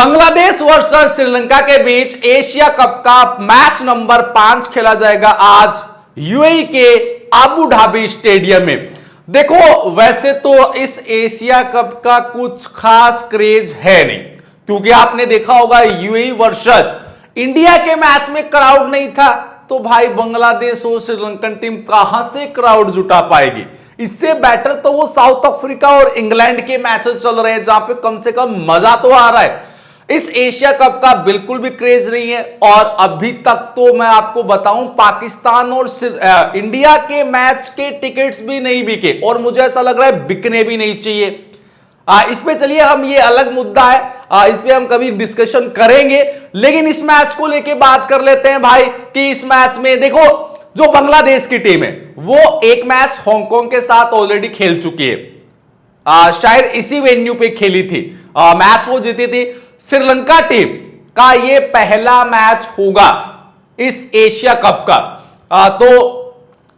Bangladesh versus Sri Lanka के बीच Asia cup का match number 5 खेला जाएगा आज यूएई के अबू धाबी स्टेडियम में। देखो वैसे तो इस एशिया कप का कुछ खास क्रेज है नहीं, क्योंकि आपने देखा होगा यूएई वर्सेस इंडिया के मैच में क्राउड नहीं था, तो भाई बांग्लादेश और श्रीलंकन टीम कहां से क्राउड जुटा पाएगी। इससे बेटर तो वो साउथ अफ्रीका और इंग्लैंड के मैचेस चल रहे हैं जहां पे कम से कम मजा तो आ रहा है। इस एशिया कप का बिल्कुल भी क्रेज नहीं है और अभी तक तो मैं आपको बताऊं पाकिस्तान और इंडिया के मैच के टिकट्स भी नहीं बिके और मुझे ऐसा लग रहा है बिकने भी नहीं चाहिए। इस पे चलिए हम ये अलग मुद्दा है, इस पे हम कभी डिस्कशन करेंगे, लेकिन इस मैच को लेके बात कर लेते हैं भाई कि इस मैच में देखो जो बांग्लादेश की टीम है वो एक मैच हांगकांग के साथ ऑलरेडी खेल चुकी है, शायद इसी वेन्यू पे खेली थी, मैच वो जीती थी। श्रीलंका टीम का ये पहला मैच होगा इस एशिया कप का, तो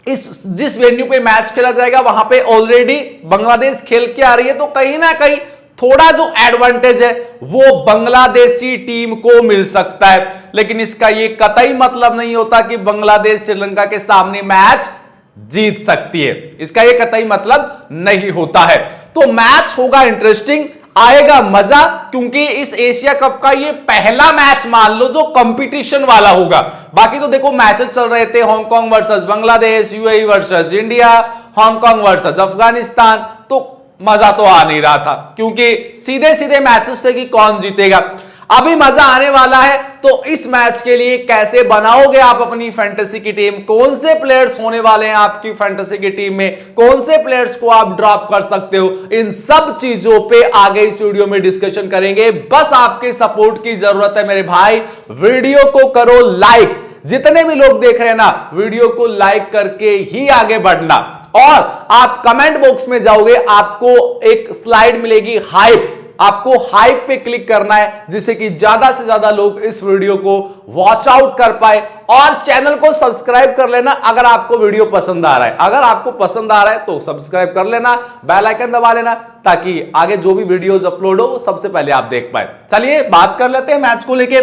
इस जिस वेन्यू पे मैच खेला जाएगा वहां पे ऑलरेडी बांग्लादेश खेल के आ रही है, तो कहीं ना कहीं थोड़ा जो एडवांटेज है वो बांग्लादेशी टीम को मिल सकता है, लेकिन इसका ये कतई मतलब नहीं होता कि बांग्लादेश श्रीलंका के सामने मैच जीत सकती है, इसका ये कतई मतलब नहीं होता है। तो मैच होगा इंटरेस्टिंग, आएगा मजा, क्योंकि इस एशिया कप का ये पहला मैच मान लो जो कंपटीशन वाला होगा। बाकी तो देखो मैचेस चल रहे थे Hong Kong versus Bangladesh, UAE versus India, Hong Kong versus Afghanistan, तो मजा तो आ नहीं रहा था क्योंकि सीधे सीधे मैचेस थे कि कौन जीतेगा। अभी मजा आने वाला है, तो इस मैच के लिए कैसे बनाओगे आप अपनी फैंटेसी की टीम, कौन से प्लेयर्स होने वाले हैं आपकी फैंटेसी की टीम में, कौन से प्लेयर्स को आप ड्रॉप कर सकते हो, इन सब चीजों पे आगे इस वीडियो में डिस्कशन करेंगे। बस आपके सपोर्ट की जरूरत है मेरे भाई, वीडियो को करो लाइक, जितने भी लोग देख रहे हैं ना वीडियो को लाइक करके ही आगे बढ़ना, और आप कमेंट बॉक्स में जाओगे आपको एक स्लाइड मिलेगी हाइप, आपको हाइप पे क्लिक करना है जिससे कि ज्यादा से ज्यादा लोग इस वीडियो को वॉच आउट कर पाए, और चैनल को सब्सक्राइब कर लेना अगर आपको वीडियो पसंद आ रहा है। अगर आपको पसंद आ रहा है तो सब्सक्राइब कर लेना, बेल आइकन दबा लेना ताकि आगे जो भी वीडियोस अपलोड हो वो सबसे पहले आप देख पाए। चलिए बात कर लेते हैं मैच को लेके।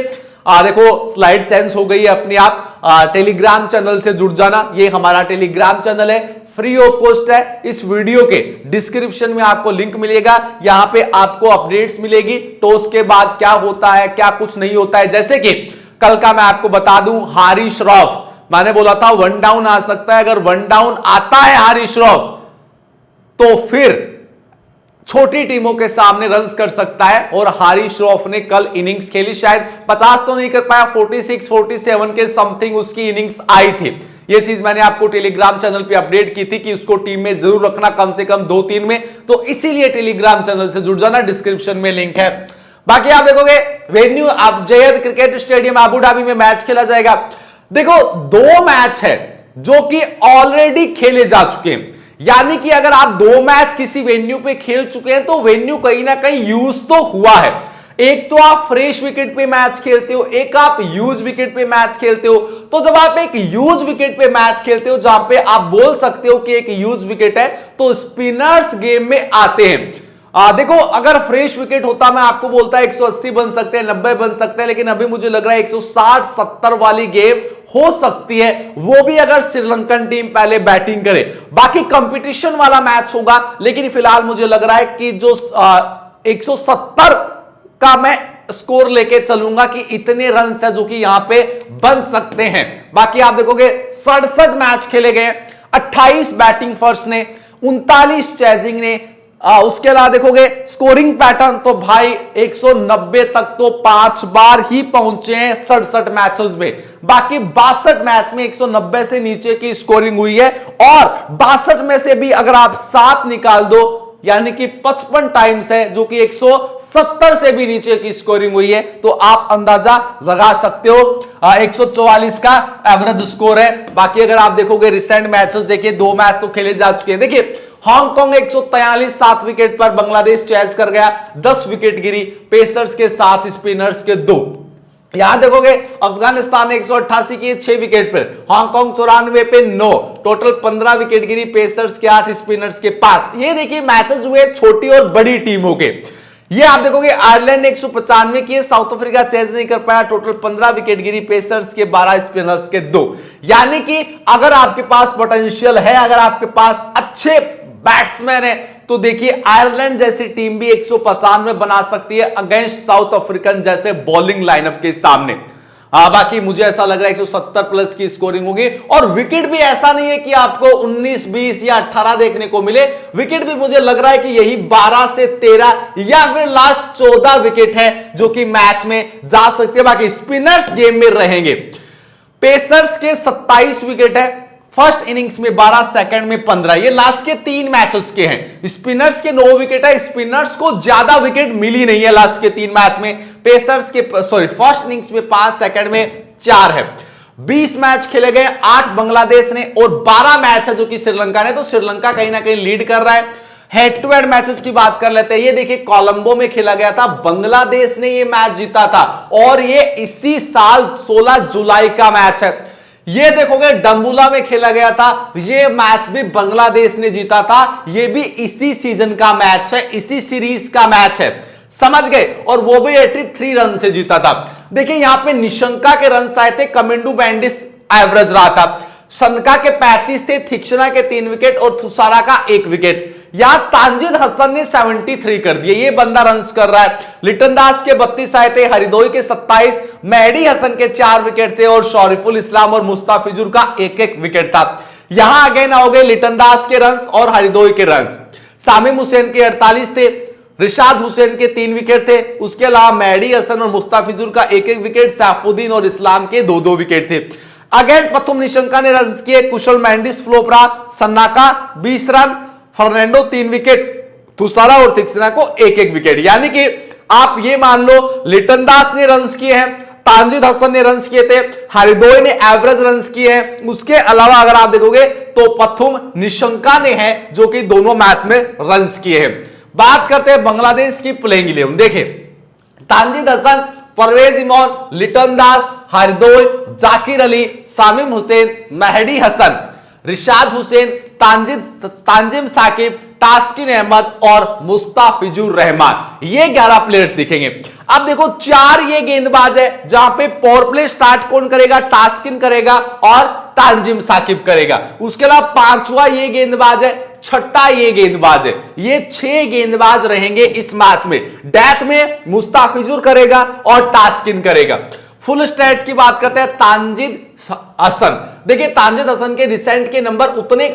देखो स्लाइड चेंज हो गई है अपने आप, टेलीग्राम चैनल से जुड़ जाना, ये हमारा टेलीग्राम चैनल है, फ्री ऑफ कॉस्ट है। इस वीडियो के डिस्क्रिप्शन में आपको लिंक मिलेगा, यहां पे आपको अपडेट्स मिलेगी टॉस के बाद क्या होता है क्या कुछ नहीं होता है। जैसे कि कल का मैं आपको बता दूं, हारिस रौफ, मैंने बोला था 1 डाउन आ सकता है, अगर 1 डाउन आता है हारिस रौफ तो फिर छोटी टीमों के सामने रन्स कर सकता है, और हारिस रौफ ने कल इनिंग्स खेली, शायद 50 तो नहीं कर पाया, 46-47 के समथिंग उसकी इनिंग्स आई थी। ये चीज मैंने आपको टेलीग्राम चैनल पे अपडेट की थी कि उसको टीम में जरूर रखना कम से कम 2-3 में, तो इसीलिए टेलीग्राम चैनल से जुड़ जाना, डिस्क्रिप्शन में लिंक है। बाकी आप देखोगे वेन्यू आप Zayed cricket stadium Abu Dhabi में मैच खेला जाएगा। देखो 2 मैच है जो कि ऑलरेडी खेले जा चुके हैं, यानी कि अगर आप 2 मैच किसी वेन्यू पे खेल चुके हैं तो वेन्यू कहीं ना कहीं यूज तो हुआ है। एक तो आप फ्रेश विकेट पे मैच खेलते हो, एक आप यूज विकेट पे मैच खेलते हो। तो जब आप एक यूज विकेट पे मैच खेलते हो जहां पे आप बोल सकते हो कि एक यूज विकेट है, तो स्पिनर्स गेम में आते हैं। देखो अगर फ्रेश विकेट होता मैं आपको बोलता 180 बन सकते हैं, 90 बन सकते हैं, लेकिन अभी मुझे लग रहा है 160-70 वाली गेम हो सकती है, वो भी अगर श्रीलंकन टीम पहले बैटिंग करे। बाकी कंपटीशन वाला मैच होगा, लेकिन फिलहाल मुझे लग रहा है कि जो 170 का मैं स्कोर लेके चलूंगा कि इतने रन है जो कि यहां पे बन सकते हैं। बाकी आप देखोगे 67 मैच खेले गए, 28 बैटिंग फर्स्ट ने, 39 चेजिंग ने, उसके अलावा देखोगे स्कोरिंग पैटर्न तो भाई 190 तक तो 5 बार ही पहुंचे हैं 67 मैचेस में। बाकी 62 मैच में 190 से नीचे की स्कोरिंग हुई है, और 62 में से भी अगर आप 7 निकाल दो यानी कि 55 टाइम्स है जो कि 170 से भी नीचे की स्कोरिंग हुई है, तो आप अंदाजा लगा सकते हो 144 का एवरेज स्कोर है। बाकी अगर आप देखोगे रिसेंट मैचेस देखिए, 2 मैच तो खेले जा चुके हैं। देखिए हांगकांग 143 7 विकेट पर बांग्लादेश चेज कर गया, 10 विकेट गिरी, पेसर्स के 7 स्पिनर्स के 2। यहां देखोगे अफगानिस्तान ने 188 किए 6 विकेट पर, हांगकांग 94 पे 9, टोटल 15 विकेट गिरी, पेसर्स के 8, स्पिनर्स के 5। ये देखिए मैचेस हुए छोटी और बड़ी टीमों के। ये आप देखोगे आयरलैंड ने 195 किए, साउथ अफ्रीका चेज नहीं कर पाया, टोटल 15 विकेट गिरी, पेसर्स के 12, स्पिनर्स के 2। यानी कि अगर आपके पास पोटेंशियल है, अगर आपके पास अच्छे बैट्समैन है, तो देखिए आयरलैंड जैसी टीम भी 195 बना सकती है अगेंस्ट साउथ अफ्रीकन जैसे बॉलिंग लाइनअप के सामने। बाकी मुझे ऐसा लग रहा है 170 प्लस की स्कोरिंग होगी, और विकेट भी ऐसा नहीं है कि आपको 19, 20 या 18 देखने को मिले। विकेट भी मुझे लग रहा है कि यही 12 से 13 या फिर लास्ट 14 विकेट है जो कि मैच में जा सकती है। बाकी स्पिनर्स गेम में रहेंगे। पेसर्स के 27 विकेट है, फर्स्ट इनिंग्स में 12, सेकंड में 15, ये लास्ट के 3 मैचेस के हैं। स्पिनर्स के 9 विकेट है, स्पिनर्स को ज्यादा विकेट मिली नहीं है लास्ट के 3 मैच में। पेसर्स के फर्स्ट इनिंग्स में 5, सेकंड में 4 है। 20 मैच खेले गए, 8 बांग्लादेश ने और 12 मैच है जो कि श्रीलंका ने, तो श्रीलंका कहीं ना कहीं लीड कर रहा है। हेड टू हेड मैचेस की बात कर लेते हैं। ये देखिए कोलंबो में खेला गया था, बांग्लादेश ने ये मैच जीता था, और ये इसी साल 16 जुलाई का मैच है। ये देखोगे डंबुला में खेला गया था, ये मैच भी बांग्लादेश ने जीता था, ये भी इसी सीजन का मैच है, इसी सीरीज का मैच है, समझ गए, और वो भी 83 रन से जीता था। देखिए यहां पे निशंका के रन आए थे, कमिंडू बैंडिस एवरेज रहा था, सनका के 35 थे, थिक्सना के 3 विकेट और थुसारा का 1 विकेट। यहां तानजीद हसन ने 73 कर दिए, ये बंदा रन्स कर रहा है। लिटन दास के 32 आए थे, हरिदोई के 27, मेहदी हसन के 4 विकेट थे, और शरीफुल इस्लाम और मुस्ताफिजुर का 1-1 विकेट था। यहां अगेन आओगे लिटन दास के रन्स और हरिदोई के रन्स। सामिम हुसैन के 48 थे, रिशाद हुसैन के 3 विकेट थे, उसके अलावा मेहदी हसन और मुस्ताफिजुर का 1-1 विकेट, सैफुद्दीन और इस्लाम के 2-2 विकेट थे। अगेन पथुम निशंका ने रन किए, कुशल मेंडिस फ्लोप रहा, सन्नाका 20 रन, फर्नांडो 3 विकेट, थुसारा और थिक्सना को 1-1 विकेट। यानी कि आप ये मान लो लिटन दास ने रन किए हैं, तानजीद हसन ने रन किए थे, हरिदोई ने एवरेज रन किए हैं, उसके अलावा अगर आप देखोगे तो पथुम निशंका ने है जो कि दोनों मैच में रन किए हैं। बात करते हैं बांग्लादेश की प्लेइंग 11। देखिए तानजीद हसन, परवेज इमोन, लिटन दास, हरिदोई, जाकिर अली, सामिम हुसैन, मेहदी हसन, रिशाद हुसैन, तांजिम साकिब, तास्किन अहमद और मुस्ताफिजुर रहमान, ये 11 प्लेयर्स दिखेंगे। अब देखो 4 ये गेंदबाज है जहां पे पावर प्ले स्टार्ट कौन करेगा, तास्किन करेगा और तांजिम साकिब करेगा। उसके अलावा 5वां ये गेंदबाज है, 6ठा ये गेंदबाज है। ये 6 गेंदबाज रहेंगे इस मैच में। डेथ में मुस्ताफिजुर करेगा और तास्किन करेगा। फुल स्टैट्स की बात करते हैं, तानजीद हसन, देखिए तानजीद हसन के रिसेंट के नंबर उतने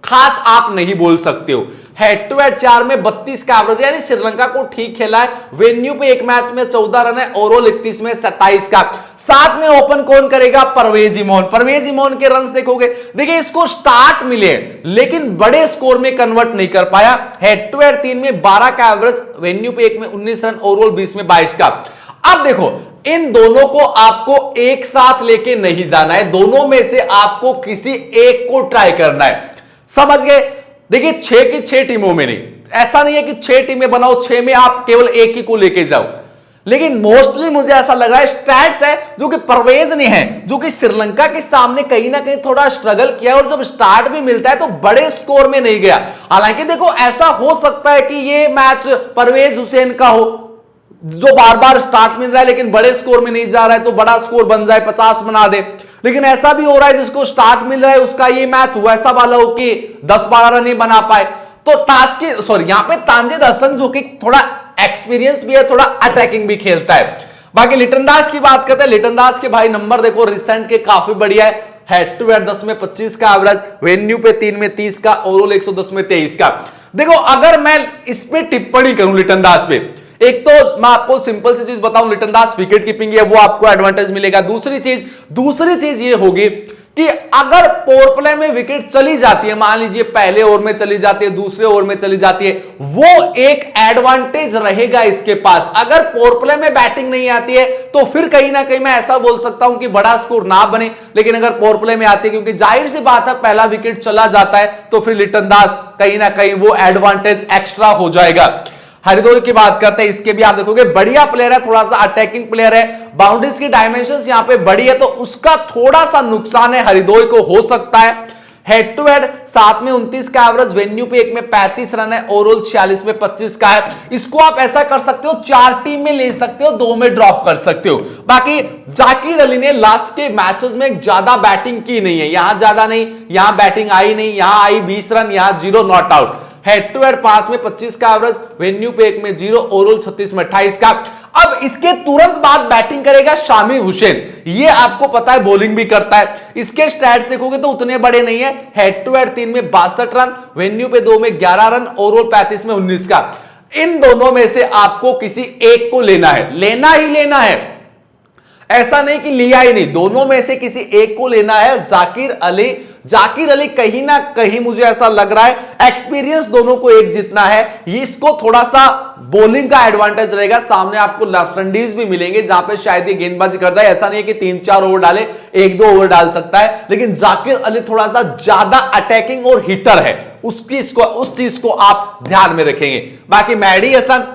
खास आप नहीं बोल सकते हो। हेड टू हेड 4 में 32 का एवरेज, यानी श्रीलंका को ठीक खेला है। वेन्यू पे एक मैच में 14 रन है, ओवरऑल 31 में 27 का। साथ में ओपन कौन करेगा, परवेज इमोन। परवेज इमोन के रन्स देखोगे, देखिए इसको स्टार्ट मिले लेकिन बड़े स्कोर में कन्वर्ट नहीं कर पाया। हेड टू हेड 3 में 12 का एवरेज, वेन्यू पे एक में 19 रन, ओवरऑल 20 में 22 का। अब देखो इन दोनों को आपको एक साथ लेके नहीं जाना है, दोनों में से आपको किसी एक को ट्राई करना है, समझ गए। देखिए 6 की 6 टीमों में नहीं, ऐसा नहीं है कि 6 टीमें बनाओ, 6 में आप केवल एक ही को लेके जाओ, लेकिन मोस्टली मुझे ऐसा लग रहा है स्टैट्स है जो कि परवेज ने है, जो कि श्रीलंका के सामने कहीं ना कहीं थोड़ा स्ट्रगल किया, और जब स्टार्ट भी मिलता है तो बड़े स्कोर में नहीं गया। हालांकि देखो ऐसा हो सकता है कि ये मैच परवेज हुसैन का हो जो बार बार स्टार्ट मिल रहा है लेकिन बड़े स्कोर में नहीं जा रहा है, तो बड़ा स्कोर बन जाए, 50 बना दे। लेकिन ऐसा भी हो रहा है जिसको स्टार्ट मिल रहा है उसका ये मैच वैसा वाला हो कि 10-12 रन ही बना पाए। तो टास्क की यहां पे तानजीद हसन जो कि थोड़ा एक्सपीरियंस भी है, थोड़ा अटैकिंग भी खेलता है। बाकी लिटन दास की बात करते हैं, लिटन दास के भाई नंबर देखो रिसेंट के काफी बढ़िया है। हेड टू हेड 10 में 25 का एवरेज, वेन्यू पे 3 में 30 का, ओवरऑल 110 में 23 का। देखो अगर मैं इस पे टिप्पणी करूं लिटन दास पे, एक तो मैं आपको सिंपल सी चीज बताऊं, लिटन दास विकेट कीपिंग है वो आपको एडवांटेज मिलेगा। दूसरी चीज ये होगी कि अगर पावर प्ले में विकेट चली जाती है, मान लीजिए पहले ओवर में चली जाती है, दूसरे ओवर में चली जाती है, वो एक एडवांटेज रहेगा इसके पास। अगर पावर प्ले में बैटिंग नहीं आती है तो फिर कहीं ना कहीं मैं ऐसा बोल सकता हूं कि बड़ा स्कोर ना बने, लेकिन अगर पावर प्ले में आती है, क्योंकि जाहिर सी बात है पहला विकेट चला जाता है, तो फिर लिटन दास कहीं ना कहीं वो एडवांटेज एक्स्ट्रा हो जाएगा। हरिदोई की बात करते हैं, इसके भी आप देखोगे बढ़िया प्लेयर है, थोड़ा सा अटैकिंग प्लेयर है, बाउंड्रीज की डायमेंशंस यहां पे बड़ी है, तो उसका थोड़ा सा नुकसान है हरिदोई को हो सकता है। हेड टू हेड 7 में 29 का एवरेज, वेन्यू पे 1 में 35 रन है, ओवरऑल 46 में 25 का है। इसको आप ऐसा कर सकते हो, 4 टीम में ले सकते हो, 2 में ड्रॉप कर सकते हो। बाकी जाकिर अली ने लास्ट के मैचेस में ज्यादा बैटिंग की नहीं है, यहां ज्यादा नहीं, यहां बैटिंग आई नहीं, यहां आई 20 रन, यहां 0 not out. Head to head 5 में 25 का एवरेज, वेन्यू पे 1 में 0, ओवरऑल 36 में 28 का। अब इसके तुरंत बाद बैटिंग करेगा शामी हुसैन, ये आपको पता है बॉलिंग भी करता है। इसके स्टैट्स देखोगे तो उतने बड़े नहीं है, हेड टू हेड 3 में 62 रन, वेन्यू पे 2 में 11 रन, ओवरऑल 35 में 19 का। इन दोनों में से आपको किसी एक को लेना है, लेना ही लेना है, ऐसा नहीं कि लिया ही नहीं, दोनों में से किसी एक को लेना है। जाकिर अली कहीं ना कहीं मुझे ऐसा लग रहा है, एक्सपीरियंस दोनों को एक जितना है, ये इसको थोड़ा सा बॉलिंग का एडवांटेज रहेगा। सामने आपको लेफ्ट हैंडीज भी मिलेंगे जहां पे शायद ये गेंदबाजी कर जाए, ऐसा नहीं है कि 3-4 ओवर डाले, 1-2 ओवर डाल सकता है, लेकिन जाकिर अली थोड़ा सा ज्यादा अटैकिंग और हिटर है, उस चीज को आप ध्यान में रखेंगे। बाकी मेहदी हसन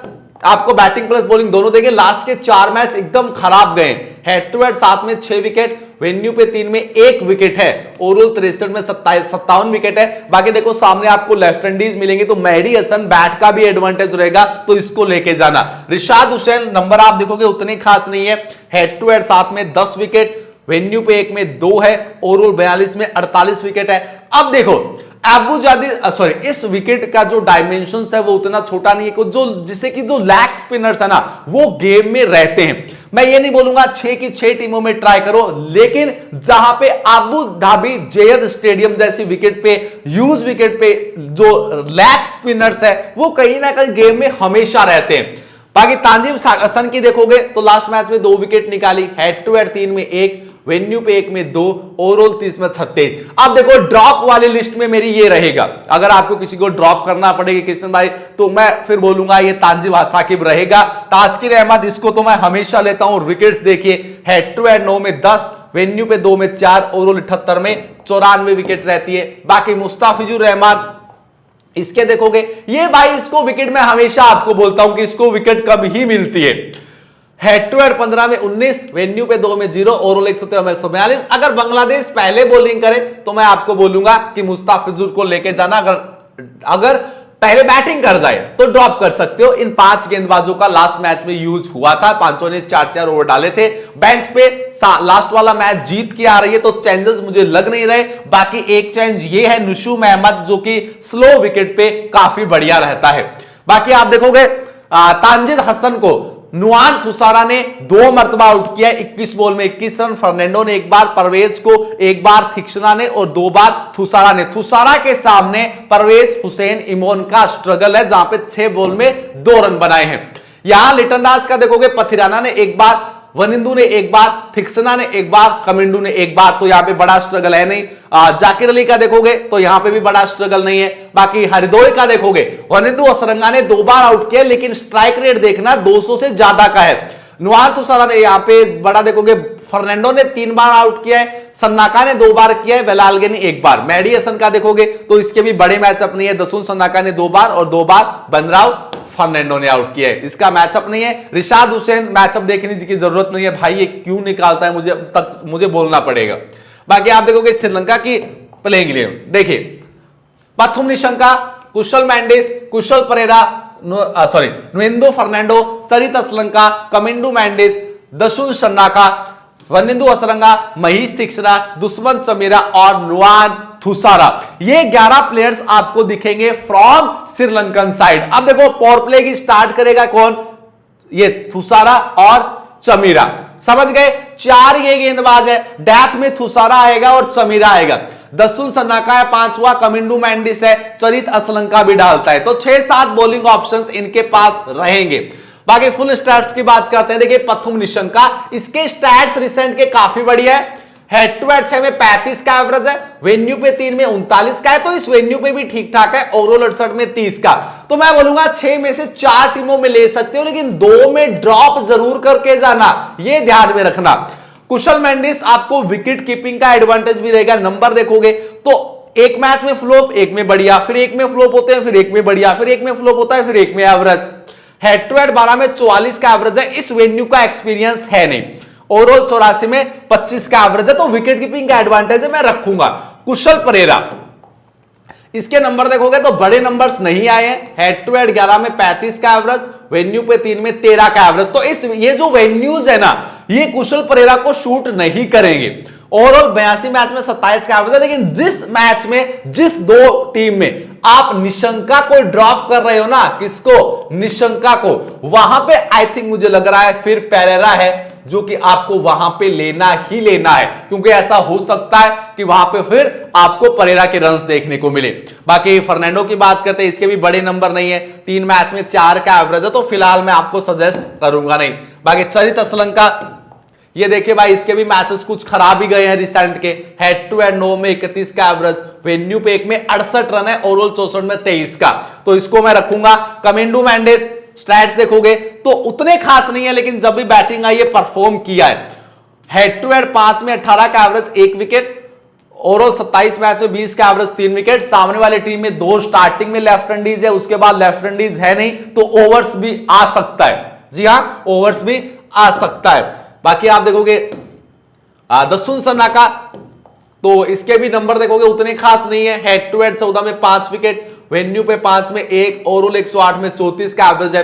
आपको बैटिंग प्लस बॉलिंग दोनों देंगे। लास्ट के 4 मैच एकदम खराब गए, हेड टू हेड 7 में 6 विकेट, वेन्यू पे 3 में 1 विकेट है, ओवरऑल 63 में 57 विकेट है। बाकी देखो सामने आपको लेफ्ट हैंडीज मिलेंगे, तो मेहदी हसन बैट का भी एडवांटेज रहेगा, तो इसको लेके जाना। रिशाद हुसैन नंबर आप देखोगे उतने खास नहीं है, हेड टू हेड 7 में 10 विकेट, वेन्यू पे 1 में 2 है, ओवरऑल 42 में 48 विकेट है। अब देखो इस विकेट का जो डायमेंशन है वो उतना छोटा नहीं है, जो जिससे कि जो लैग स्पिनर्स है ना वो गेम में रहते हैं। मैं ये नहीं बोलूंगा 6 की 6 टीमों में ट्राई करो, लेकिन जहां पे अबू धाबी जयद स्टेडियम जैसी विकेट पे, यूज विकेट पे जो लैग स्पिनर्स है वो कहीं ना कहीं गेम में हमेशा रहते हैं। बाकी तांजिम हसन की देखोगे तो लास्ट मैच में 2 विकेट निकाली, हेड टू हेड 3 में 1, वेन्यू पे 1 में 2, ओवरऑल 30 में 36। अब देखो ड्रॉप वाली लिस्ट में मेरी ये रहेगा, अगर आपको किसी को ड्रॉप करना पड़ेगा किशन भाई, तो मैं फिर बोलूंगा ये तांजिम साकिब रहेगा। ताजकिर अहमद इसको तो मैं हमेशा लेता हूं, विकेट्स देखिए, हेड टू हेड 9 में 10, वेन्यू पे 2 में 4, ओवरऑल 78 में 94 विकेट रहती है। बाकी मुस्ताफिजुर रहमान इसके देखोगे, ये भाई इसको विकेट में हमेशा आपको बोलता हूं कि इसको विकेट कम ही मिलती है, हेड टू हेड 15 में 19, वेन्यू पे 2 में 0, ओवरऑल 113 में 142। अगर बांग्लादेश पहले बॉलिंग करे तो मैं आपको बोलूंगा कि मुस्ताफिजुर को लेके जाना, अगर पहले बैटिंग कर जाए तो ड्रॉप कर सकते हो। इन 5 गेंदबाजों का लास्ट मैच में यूज हुआ था, 5 ने 4-4 ओवर डाले थे। बेंच पे लास्ट वाला मैच जीत के आ रही है तो चेंजेस मुझे लग नहीं रहे। बाकी एक चेंज ये है नुशूम अहमद, जो कि स्लो विकेट पे काफी बढ़िया रहता है। बाकी आप देखोगे तांजिद हसन को नुआन थुसारा ने 2 मरतबा आउट किया, 21 बॉल में 21 रन। फर्नांडो ने 1 बार, परवेज को 1 बार, थिक्सना ने और 2 बार थुसारा ने। थुसारा के सामने परवेज हुसैन इमोन का स्ट्रगल है, जहां पे 6 बॉल में 2 रन बनाए हैं। यहां लिटन दास का देखोगे, पथिराना ने 1 बार, वनिंदु ने 1 बार, थिक्सना ने 1 बार, कमिंडू ने 1 बार, तो यहां पे बड़ा स्ट्रगल है नहीं। जाकिर अली का देखोगे तो यहां पे भी बड़ा स्ट्रगल नहीं है। बाकी हरिदोई का देखोगे, वनिंदु असरंगा ने 2 बार आउट किया, लेकिन स्ट्राइक रेट देखना 200 से ज्यादा का है। नुआन थुसारा ने यहां पे बड़ा देखोगे, फर्नांडो ने 3 बार आउट किया है, सन्नाका ने 2 बार किया है, वेलाल्गे ने 1 बार। मेहदी हसन का देखोगे तो इसके भी बड़े मैचअप नहीं है, दसुन सन्नाका ने 2 बार और 2 बार बनराव फर्नांडो ने आउट किया है, इसका मैचअप नहीं है। रिशाद हुसैन मैचअप देखने की जरूरत नहीं है भाई, ये क्यों निकालता है मुझे बोलना पड़ेगा। बाकी आप देखोगे श्रीलंका की प्लेइंग इलेवन, देखिए पथुम निशंका, कुशल मेंडिस, कुशल परेरा, नुएंदो फर्नांडो, सरित असलंका, कमिंडू मेंडिस, दशुन सन्नाका, वनिंदु असरंगा, महीश थिक्सना, दुश्मन चमीरा और नुआन थुसारा। ये 11 प्लेयर्स आपको दिखेंगे फ्रॉम श्रीलंकन साइड। अब देखो पावर प्ले की स्टार्ट करेगा कौन, ये थुसारा और चमीरा, समझ गए। 4 ये गेंदबाज है, डेथ में थुसारा आएगा और चमीरा आएगा। दसुन सन्नाका है 5वां, कमिंडू मेंडिस है, चरित असलंका भी डालता है, तो 6-7 बॉलिंग ऑप्शंस इनके पास रहेंगे। बाकी फुल स्टैट्स की बात करते हैं, देखिए पथुम निशंका, इसके स्टैट्स रिसेंट के काफी बढ़िया है। हेड टू हेड 6 में 35 का एवरेज है, वेन्यू पे 3 में 39 का है, तो इस वेन्यू पे भी ठीक ठाक है, ओवरऑल 68 में 30 का। तो मैं बोलूंगा 6 में से 4 टीमों में ले सकते हो, लेकिन 2 में ड्रॉप जरूर करके जाना, ये ध्यान में रखना। कुशल मेंडिस आपको विकेट कीपिंग का एडवांटेज भी रहेगा। नंबर देखोगे तो एक मैच में फ्लॉप, एक में बढ़िया, फिर एक में फ्लॉप होते हैं, फिर एक में बढ़िया, फिर एक में फ्लॉप होता है, फिर एक में एवरेज। हेड टू हेड 12 में 44 का एवरेज है, इस वेन्यू का एक्सपीरियंस है नहीं। ओवरऑल 84 में 25 का एवरेज है, तो विकेट कीपिंग का एडवांटेज है, मैं रखूंगा। कुशल परेरा इसके नंबर देखोगे तो बड़े नंबर्स नहीं आए हैं। हेड टू हेड 11 में 35 का एवरेज, वेन्यू पे 3 में 13 का एवरेज। तो ये जो वेन्यूज है ना, ये कुशल परेरा को शूट नहीं करेंगे। ओवरऑल 82 मैच में 27 का एवरेज है, लेकिन जिस मैच में, जिस दो टीम में आप निशंका को ड्रॉप कर रहे हो ना, किसको, निशंका को, वहां पे आई थिंक मुझे लग रहा है फिर पेरेरा है जो कि आपको वहां पे लेना ही लेना है, क्योंकि ऐसा हो सकता है कि वहां पे फिर आपको परेरा के रन्स देखने को मिले। बाकी फर्नांडो की बात करते हैं, इसके भी बड़े नंबर नहीं है, 3 मैच में 4 का एवरेज है, तो फिलहाल मैं आपको सजेस्ट करूंगा नहीं। बाकी चरित असलंका, ये देखिए भाई, इसके भी मैचेस कुछ खराब ही गए हैं रिसेंट के। हेड टू हेड 9 में 31 का एवरेज, वेन्यू पे 1 में 68 रन है, ओवरऑल 64 में 23 का, तो इसको मैं रखूंगा। कमिंडू मैंडिस स्टैट्स देखोगे तो उतने खास नहीं है, लेकिन जब भी बैटिंग आई है परफॉर्म किया है। हेड टू हेड 5 में 18 का एवरेज, 1 विकेट, ओवरऑल 27 मैच में 20 का एवरेज, 3 विकेट। सामने वाली टीम में 2 स्टार्टिंग में लेफ्ट हैंडीज है, उसके बाद लेफ्ट हैंडीज है नहीं, तो ओवर्स भी आ सकता है। जी हां, ओवर्स भी आ सकता है। बाकी आप देखोगे दसुन सनाका, तो इसके भी नंबर देखोगे उतने खास नहीं है। हेड टू हेड 14 में 5 विकेट, वेन्यू पे 5 में 1, ओवरऑल 108 में 34 का एवरेज है।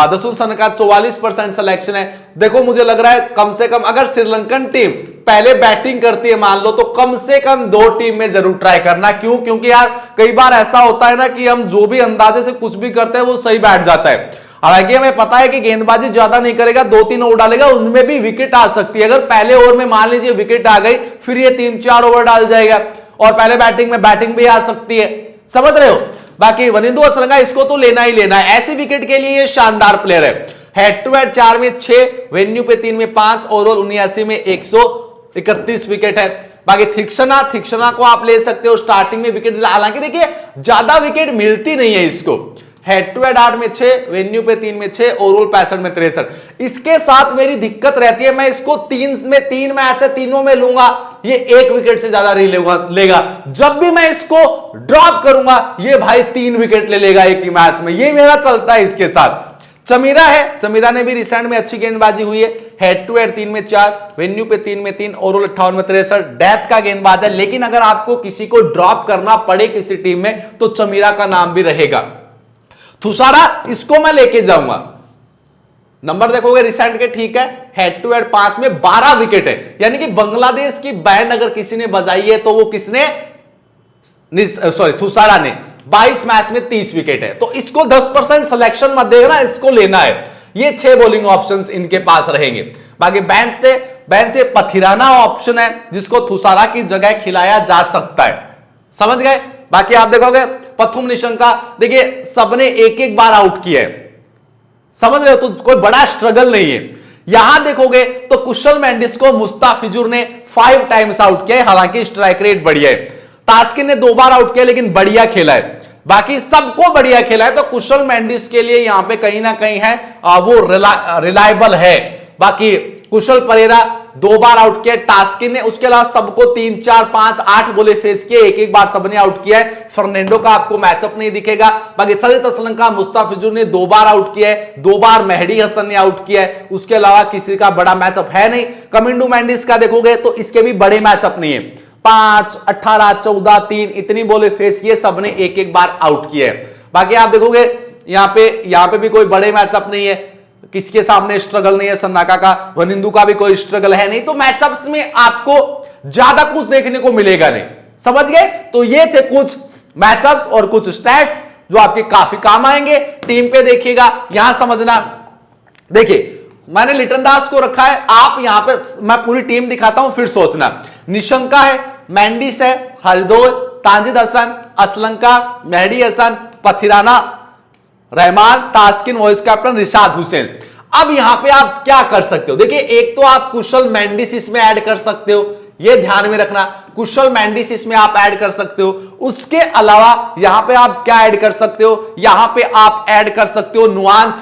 दसुन सनाका 44% सिलेक्शन है। देखो मुझे लग रहा है कम से कम अगर श्रीलंकन टीम पहले बैटिंग करती है मान लो, तो कम से कम 2 टीम में जरूर ट्राई करना। क्यों? क्योंकि यार कई बार ऐसा होता है ना कि हम जो भी अंदाजे से कुछ भी करते हैं वो सही बैठ जाता है। हालांकि हमें पता है कि गेंदबाजी ज्यादा नहीं करेगा, 2-3 ओवर डालेगा, उनमें भी विकेट आ सकती है। अगर पहले ओवर में मान लीजिए विकेट आ गई, फिर ये 3-4 ओवर डाल जाएगा, और पहले बैटिंग में बैटिंग भी आ सकती है, समझ रहे हो। बाकी वनिंदु असलंगा, इसको तो लेना ही लेना है, ऐसी विकेट के लिए ये शानदार प्लेयर है। हेड टू हेड 4 में 6, वेन्यू पे 3 में 5, ओवरऑल 79 में 131 विकेट है। बाकी थिक्सना को आप ले सकते हो, स्टार्टिंग में विकेट, हालांकि देखिए ज्यादा विकेट मिलती नहीं है इसको। हेड टू हेड 8 में 6, वेन्यू पे 3 में 6, ओवरऑल 65 में 63। इसके साथ मेरी दिक्कत रहती है, मैं इसको 3 मैच है, तीनों में लूंगा, ये 1 विकेट से ज्यादा नहीं लेगा। जब भी मैं इसको ड्रॉप करूंगा, ये भाई 3 विकेट ले लेगा एक ही मैच में, ये मेरा चलता है इसके साथ। चमीरा है, चमीरा ने भी रिसेंट में अच्छी गेंदबाजी हुई है। हेड टू हेड 3 में 4, वेन्यू पे 3 में 3, ओवरऑल 58 में 63, डेप्थ का गेंदबाज है। लेकिन अगर आपको किसी को ड्रॉप करना पड़े किसी टीम में, तो चमीरा का नाम भी रहेगा। थुसारा, इसको मैं लेके जाऊंगा। नंबर देखोगे रिसेंट के ठीक है, हेड टू हेड 5 में 12 विकेट है, यानी कि बांग्लादेश की बैंड अगर किसी ने बजाई है तो वो किसने, थुसारा ने। 22 मैच में 30 विकेट है, तो इसको 10% सिलेक्शन मत देना, इसको लेना है। ये 6 बॉलिंग ऑप्शंस इनके पास रहेंगे। बाकी बैंड से पथिराना ऑप्शन है, जिसको थुसारा की जगह खिलाया जा सकता है, समझ गए। बाकी आप देखोगे पथुम निशंका, देखिए सबने एक बार आउट किया है, समझ रहे हो, तो कोई बड़ा स्ट्रगल नहीं है। यहां देखोगे तो कुशल मेंडिस को मुस्ताफिजुर ने 5 टाइम्स आउट किया है, हालांकि स्ट्राइक रेट बढ़िया है। तास्किन ने 2 बार आउट किया, लेकिन बढ़िया खेला है। बाकी सबको बढ़िया खेला है, तो कुशल मेंडिस के लिए यहां पे कहीं ना कहीं है वो रिलायबल है। बाकी कुशल परेरा 2 बार आउट किया, टास्किन ने, उसके अलावा सबको 3, 4, 5, 8 बोले फेस किए, एक बार सबने आउट किया है। फर्नांडो का आपको मैचअप नहीं दिखेगा। बाकी चरित असलंका, मुस्ताफिजुर ने 2 बार आउट किया है, 2 बार मेहदी हसन ने आउट किया है, उसके अलावा किसी का बड़ा मैचअप है नहीं। कमिंडू मैंडिस का देखोगे तो इसके भी बड़े मैचअप नहीं है, 5, 18, 14, 3 इतनी बोले फेस किए, सबने एक बार आउट किया है। बाकी आप देखोगे यहां पे भी कोई बड़े मैचअप नहीं है, किसके सामने स्ट्रगल नहीं है, सन्नाका का, वनिंदु का भी कोई स्ट्रगल है नहीं, तो मैचअप्स में आपको ज्यादा कुछ देखने को मिलेगा नहीं, समझ गए। तो ये थे कुछ मैचअप्स और कुछ स्टैट्स जो आपके काफी काम आएंगे। टीम पे देखिएगा, यहां समझना, देखिए मैंने लिटन दास को रखा है, आप यहां पे मैं पूरी टीम दिखाता हूं, फिर सोचना। निशंका है, मैंडिस है, हरदोल, तांजिद हसन, असलंका, मेहदी हसन, पथिराना, रहमान, तास्किन, वाइस कैप्टन रिशाद हुसैन। अब यहां पे आप क्या कर सकते हो, देखिए एक तो आप कुशल मेंडिस इसमें ऐड कर सकते हो, ये ध्यान में रखना, कुशल मेंडिस इसमें आप ऐड कर सकते हो। उसके अलावा यहां पे आप क्या ऐड कर सकते हो, यहां पे आप ऐड कर सकते हो नुआन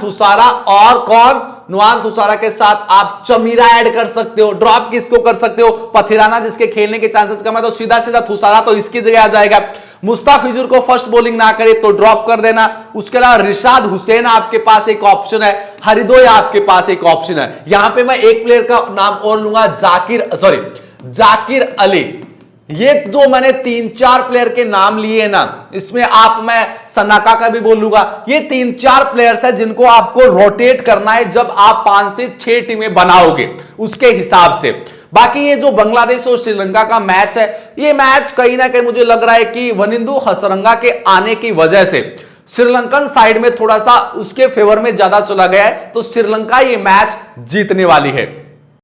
थुसारा, और कौन, नुआन थुसारा के साथ आप चमीरा ऐड कर सकते हो। ड्रॉप किसको कर सकते हो, पथिराना जिसके खेलने के चांसेस कम है, तो सीधा थुसारा तो इसकी जगह आ जाएगा। मुस्ताफिजुर को फर्स्ट बॉलिंग ना करे तो ड्रॉप कर देना। उसके अलावा रिशाद हुसैन आपके पास एक ऑप्शन है, हरिदोय आपके पास एक ऑप्शन है। यहां पे मैं एक प्लेयर का नाम और लूंगा, जाकिर अली। ये जो मैंने 3-4 प्लेयर के नाम लिए ना, इसमें आप मैं सनाका का भी बोलूंगा, ये 3-4 प्लेयर्स है जिनको आपको रोटेट करना है जब आप 5 से 6 टीमें बनाओगे उसके हिसाब से। बाकी ये जो बांग्लादेश और श्रीलंका का मैच है, ये मैच कहीं ना कहीं मुझे लग रहा है कि वनिंदु हसरंगा के आने की वजह से श्रीलंकन साइड में थोड़ा सा उसके फेवर में ज्यादा चला गया है, तो श्रीलंका ये मैच जीतने वाली है।